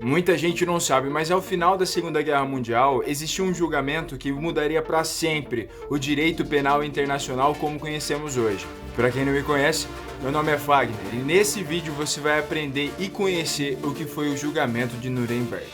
Muita gente não sabe, mas ao final da Segunda Guerra Mundial existiu um julgamento que mudaria para sempre o direito penal internacional como conhecemos hoje. Para quem não me conhece, meu nome é Fagner e nesse vídeo você vai aprender e conhecer o que foi o julgamento de Nuremberg.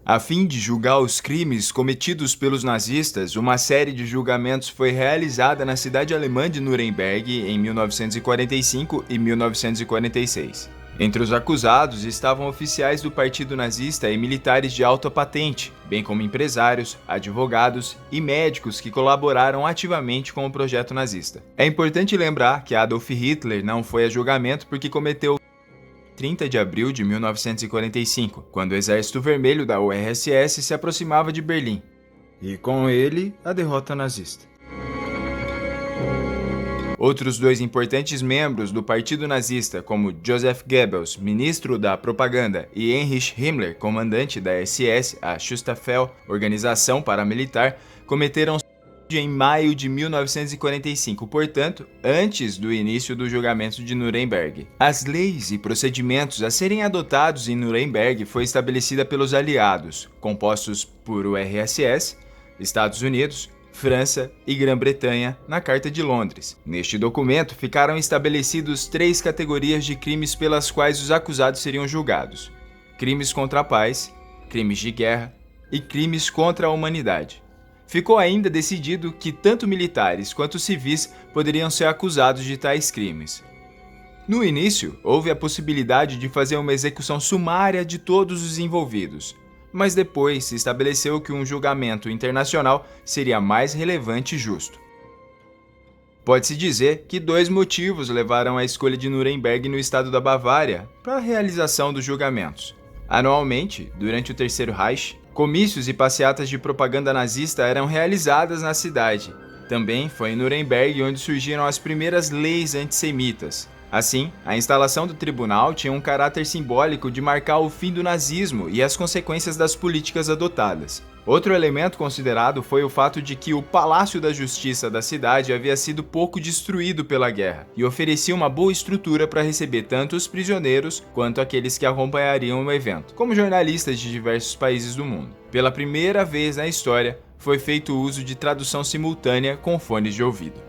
A fim de julgar os crimes cometidos pelos nazistas, uma série de julgamentos foi realizada na cidade alemã de Nuremberg em 1945 e 1946. Entre os acusados estavam oficiais do partido nazista e militares de alta patente, bem como empresários, advogados e médicos que colaboraram ativamente com o projeto nazista. É importante lembrar que Adolf Hitler não foi a julgamento porque cometeu 30 de abril de 1945, quando o Exército Vermelho da URSS se aproximava de Berlim, e com ele a derrota nazista. Outros dois importantes membros do partido nazista, como Joseph Goebbels, ministro da propaganda, e Heinrich Himmler, comandante da SS, a Schutzstaffel, organização paramilitar, cometeram em maio de 1945, portanto, antes do início do julgamento de Nuremberg. As leis e procedimentos a serem adotados em Nuremberg foi estabelecida pelos aliados, compostos por URSS, Estados Unidos, França e Grã-Bretanha, na Carta de Londres. Neste documento ficaram estabelecidos 3 categorias de crimes pelas quais os acusados seriam julgados: crimes contra a paz, crimes de guerra e crimes contra a humanidade. Ficou ainda decidido que tanto militares quanto civis poderiam ser acusados de tais crimes. No início, houve a possibilidade de fazer uma execução sumária de todos os envolvidos, mas depois se estabeleceu que um julgamento internacional seria mais relevante e justo. Pode-se dizer que 2 motivos levaram à escolha de Nuremberg no estado da Bavária para a realização dos julgamentos. Anualmente, durante o Terceiro Reich, comícios e passeatas de propaganda nazista eram realizadas na cidade. Também foi em Nuremberg onde surgiram as primeiras leis antissemitas. Assim, a instalação do tribunal tinha um caráter simbólico de marcar o fim do nazismo e as consequências das políticas adotadas. Outro elemento considerado foi o fato de que o Palácio da Justiça da cidade havia sido pouco destruído pela guerra e oferecia uma boa estrutura para receber tanto os prisioneiros quanto aqueles que acompanhariam o evento, como jornalistas de diversos países do mundo. Pela primeira vez na história, foi feito o uso de tradução simultânea com fones de ouvido.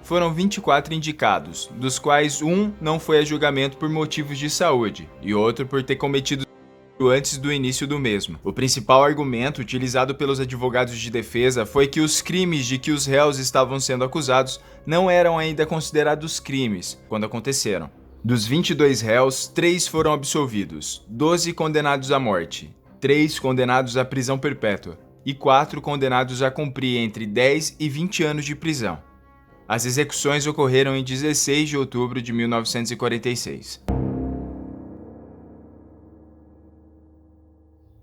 Foram 24 indicados, dos quais um não foi a julgamento por motivos de saúde e outro por ter cometido antes do início do mesmo. O principal argumento utilizado pelos advogados de defesa foi que os crimes de que os réus estavam sendo acusados não eram ainda considerados crimes quando aconteceram. Dos 22 réus, 3 foram absolvidos, 12 condenados à morte, 3 condenados à prisão perpétua e 4 condenados a cumprir entre 10 e 20 anos de prisão. As execuções ocorreram em 16 de outubro de 1946.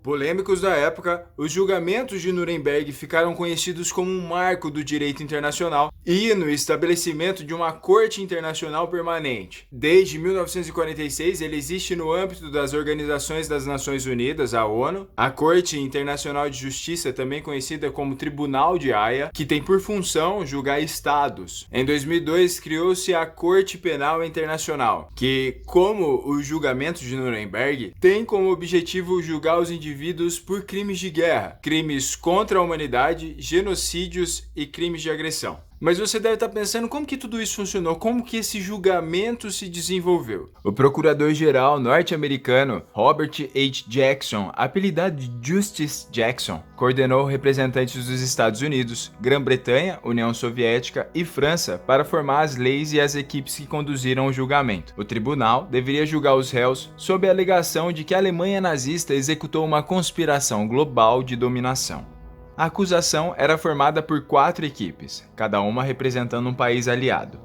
Polêmicos da época, os julgamentos de Nuremberg ficaram conhecidos como um marco do direito internacional e no estabelecimento de uma Corte Internacional Permanente. Desde 1946, ele existe no âmbito das Organizações das Nações Unidas, a ONU, a Corte Internacional de Justiça, também conhecida como Tribunal de Haia, que tem por função julgar estados. Em 2002, criou-se a Corte Penal Internacional, que, como os julgamentos de Nuremberg, tem como objetivo julgar os indivíduos por crimes de guerra, crimes contra a humanidade, genocídios e crimes de agressão. Mas você deve estar pensando como que tudo isso funcionou, como que esse julgamento se desenvolveu. O procurador-geral norte-americano Robert H. Jackson, apelidado de Justice Jackson, coordenou representantes dos Estados Unidos, Grã-Bretanha, União Soviética e França para formar as leis e as equipes que conduziram o julgamento. O tribunal deveria julgar os réus sob a alegação de que a Alemanha nazista executou uma conspiração global de dominação. A acusação era formada por 4 equipes, cada uma representando um país aliado.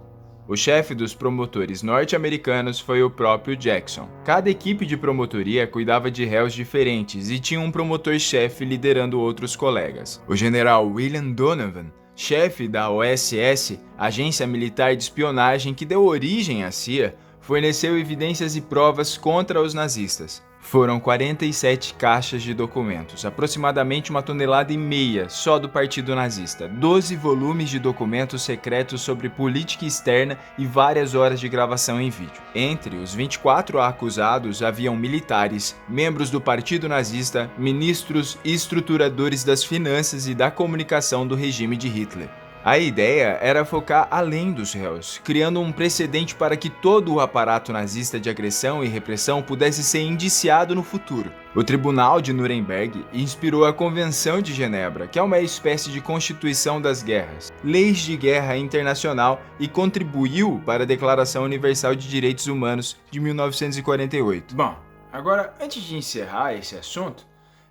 O chefe dos promotores norte-americanos foi o próprio Jackson. Cada equipe de promotoria cuidava de réus diferentes e tinha um promotor-chefe liderando outros colegas. O general William Donovan, chefe da OSS, agência militar de espionagem que deu origem à CIA, forneceu evidências e provas contra os nazistas. Foram 47 caixas de documentos, aproximadamente 1,5 toneladas só do Partido Nazista, 12 volumes de documentos secretos sobre política externa e várias horas de gravação em vídeo. Entre os 24 acusados haviam militares, membros do Partido Nazista, ministros e estruturadores das finanças e da comunicação do regime de Hitler. A ideia era focar além dos réus, criando um precedente para que todo o aparato nazista de agressão e repressão pudesse ser indiciado no futuro. O Tribunal de Nuremberg inspirou a Convenção de Genebra, que é uma espécie de Constituição das Guerras, leis de guerra internacional, e contribuiu para a Declaração Universal de Direitos Humanos de 1948. Bom, agora, antes de encerrar esse assunto,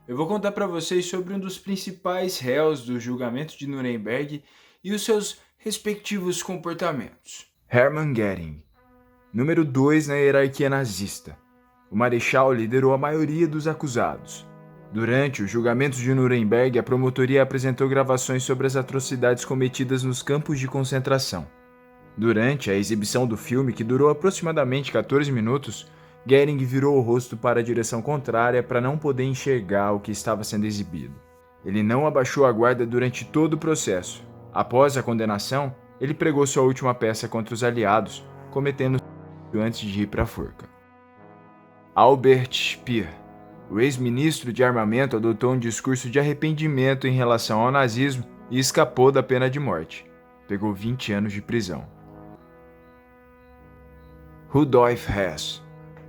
eu vou contar para vocês sobre um dos principais réus do julgamento de Nuremberg e os seus respectivos comportamentos. Hermann Göring, número 2 na hierarquia nazista. O marechal liderou a maioria dos acusados. Durante os julgamentos de Nuremberg, a promotoria apresentou gravações sobre as atrocidades cometidas nos campos de concentração. Durante a exibição do filme, que durou aproximadamente 14 minutos, Göring virou o rosto para a direção contrária para não poder enxergar o que estava sendo exibido. Ele não abaixou a guarda durante todo o processo. Após a condenação, ele pregou sua última peça contra os aliados, cometendo suicídio antes de ir para a forca. Albert Speer, o ex-ministro de armamento, adotou um discurso de arrependimento em relação ao nazismo e escapou da pena de morte. Pegou 20 anos de prisão. Rudolf Hess,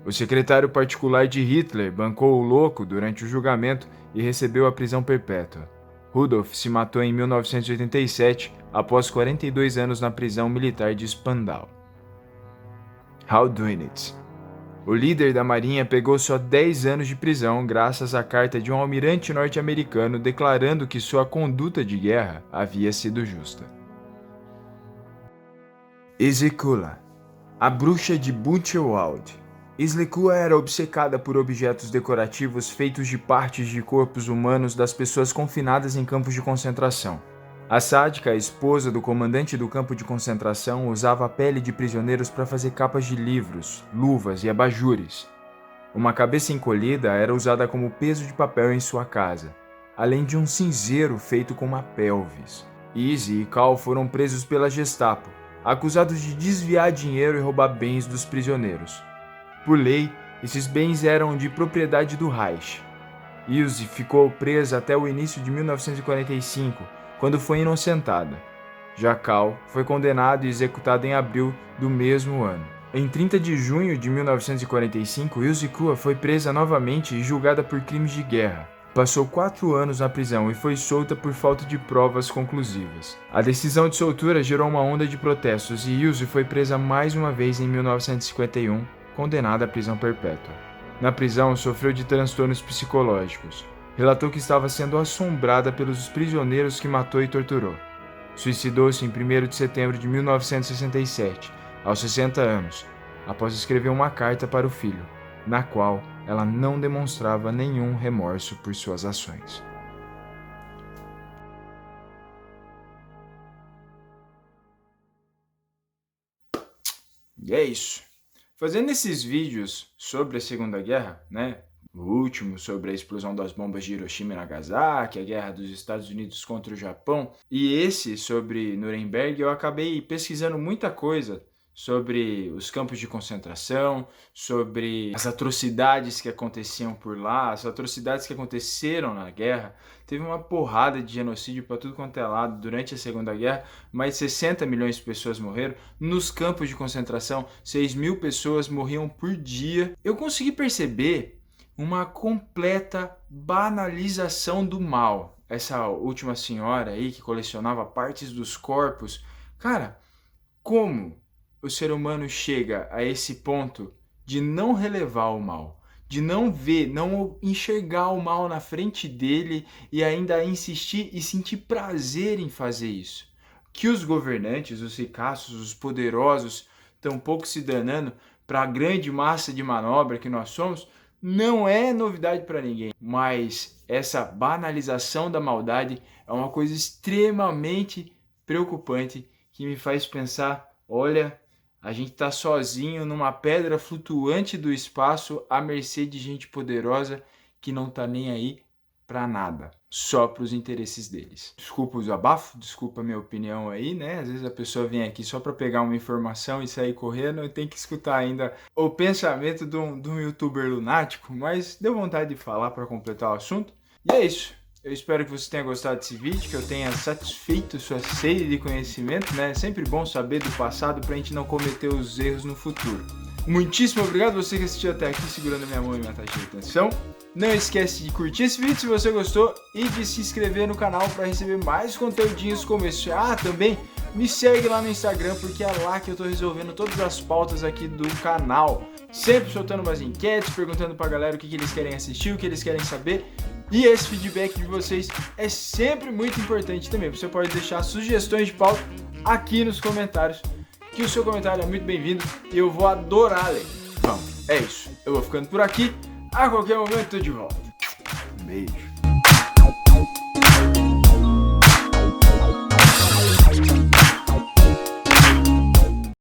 o secretário particular de Hitler, bancou o louco durante o julgamento e recebeu a prisão perpétua. Rudolf se matou em 1987, após 42 anos na prisão militar de Spandau. Hal Dönitz, o líder da Marinha, pegou só 10 anos de prisão graças à carta de um almirante norte-americano declarando que sua conduta de guerra havia sido justa. Isekula, a bruxa de Buchenwald. Isekula era obcecada por objetos decorativos feitos de partes de corpos humanos das pessoas confinadas em campos de concentração. A sádica esposa do comandante do campo de concentração usava a pele de prisioneiros para fazer capas de livros, luvas e abajures. Uma cabeça encolhida era usada como peso de papel em sua casa, além de um cinzeiro feito com uma pelvis. Izzy e Karl foram presos pela Gestapo, acusados de desviar dinheiro e roubar bens dos prisioneiros. Por lei, esses bens eram de propriedade do Reich. Ilse ficou presa até o início de 1945, quando foi inocentada. Já Karl foi condenado e executado em abril do mesmo ano. Em 30 de junho de 1945, Ilse Kua foi presa novamente e julgada por crimes de guerra. Passou 4 anos na prisão e foi solta por falta de provas conclusivas. A decisão de soltura gerou uma onda de protestos e Ilse foi presa mais uma vez em 1951, condenada à prisão perpétua. Na prisão, sofreu de transtornos psicológicos. Relatou que estava sendo assombrada pelos prisioneiros que matou e torturou. Suicidou-se em 1º de setembro de 1967, aos 60 anos, após escrever uma carta para o filho, na qual ela não demonstrava nenhum remorso por suas ações. E é isso. Fazendo esses vídeos sobre a Segunda Guerra, o último sobre a explosão das bombas de Hiroshima e Nagasaki, a guerra dos Estados Unidos contra o Japão, e esse sobre Nuremberg, eu acabei pesquisando muita coisa sobre os campos de concentração, sobre as atrocidades que aconteciam por lá, as atrocidades que aconteceram na guerra. Teve uma porrada de genocídio para tudo quanto é lado durante a Segunda Guerra, mais de 60 milhões de pessoas morreram. Nos campos de concentração, 6.000 pessoas morriam por dia. Eu consegui perceber uma completa banalização do mal. Essa última senhora aí que colecionava partes dos corpos. Cara, como o ser humano chega a esse ponto de não relevar o mal, de não ver, não enxergar o mal na frente dele e ainda insistir e sentir prazer em fazer isso? Que os governantes, os ricaços, os poderosos estão pouco se danando para a grande massa de manobra que nós somos, não é novidade para ninguém. Mas essa banalização da maldade é uma coisa extremamente preocupante que me faz pensar, olha, A gente tá sozinho numa pedra flutuante do espaço à mercê de gente poderosa que não tá nem aí pra nada, só pros interesses deles. Desculpa o desabafo, desculpa a minha opinião aí, né? Às vezes a pessoa vem aqui só pra pegar uma informação e sair correndo e tem que escutar ainda o pensamento de um youtuber lunático, mas deu vontade de falar pra completar o assunto. E é isso. Eu espero que você tenha gostado desse vídeo, que eu tenha satisfeito sua sede de conhecimento, né? É sempre bom saber do passado pra gente não cometer os erros no futuro. Muitíssimo obrigado você que assistiu até aqui, segurando a minha mão e minha taxa de atenção. Não esquece de curtir esse vídeo se você gostou e de se inscrever no canal para receber mais conteúdinhos como esse. Ah, também me segue lá no Instagram, porque é lá que eu tô resolvendo todas as pautas aqui do canal. Sempre soltando umas enquetes, perguntando pra galera o que eles querem assistir, o que eles querem saber. E esse feedback de vocês é sempre muito importante também. Você pode deixar sugestões de pauta aqui nos comentários, que o seu comentário é muito bem-vindo e eu vou adorar ler. Bom, é isso. Eu vou ficando por aqui. A qualquer momento eu tô de volta. Um beijo.